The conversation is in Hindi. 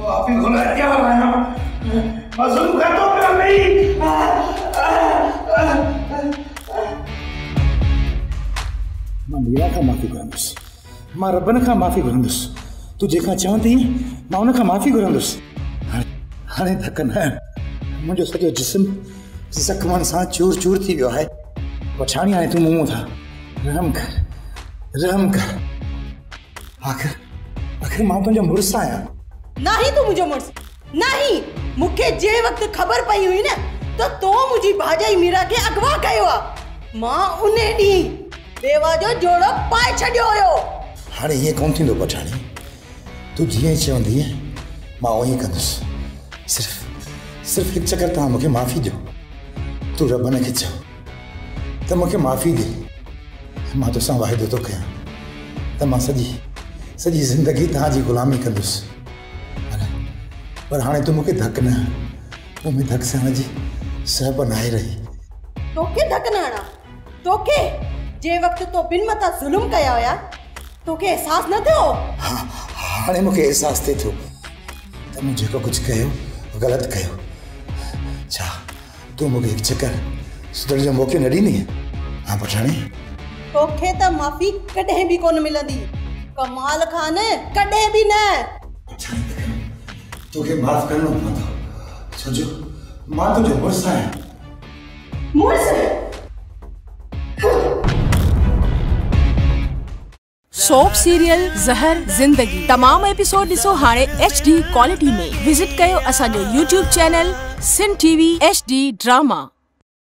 माफी घुला क्या बनाया मजलूम का तो कर नहीं मां मीरा का माफी घुरंदुसि मां रबन का माफी घुरंदुसि तू जेका चवंदी मां उन खां माफी घुरंदुसि हाणे धक न मुंहिंजो सॼो जिस्म ज़ख़्मनि सां चूर चूर थी वियो आहे पछाणी हाणे तूं मूं था रहम कर आखिर मां तुंहिंजो मुड़ुसु आहियां नहीं तू मुझे मुड़ुसु नहीं मूंखे जे वक्त खबर पई हुई न तो मुंहिंजी भाॼाई मीरा खे अगवा कयो आहे मां उन ॾींहुं बेवा जो जोड़ो पाए छॾियो हुयो हाणे ईअं कोन थींदो पछाणी तूं जीअं चवंदी मां उहो ई कंदुसि सिर्फ़ हिकु चकर तव्हां मूंखे माफ़ी ॾियो तूं रबन खे चओ त मूंखे माफ़ी ॾे मां तोसां वाइदो थो कयां त मां सॼी ज़िंदगी तव्हांजी ग़ुलामी कंदुसि पर हाणे तूं मूंखे धक न हण में धक सहण जी सह नाहे रही तोखे धक न हणा तोखे जे वक्त तो बिन मता ज़ुल्म कया हुया तोखे एहसास न थियो हाणे मूंखे एहसास थिए थो त मूं जेको कुझु कयो ग़लति कयो छा तूं मूंखे हिकु चकर सुधर जो मौक़ो न ॾींदी हाँ पठाणी तोखे त माफ़ी कॾहिं बि कोन मिलंदी कमाल खान कॾहिं बि न तोखे माफ़ करणो पवंदो छो जो मां तुंहिंजो मुड़ुसु आहियां मुड़ुसु सोप सीरियल ज़हर ज़िंदगी तमाम एपिसोड ॾिसो हाणे HD क्वालिटी में विजिट कयो असांजो YouTube चैनल सिन TV HD ड्रामा।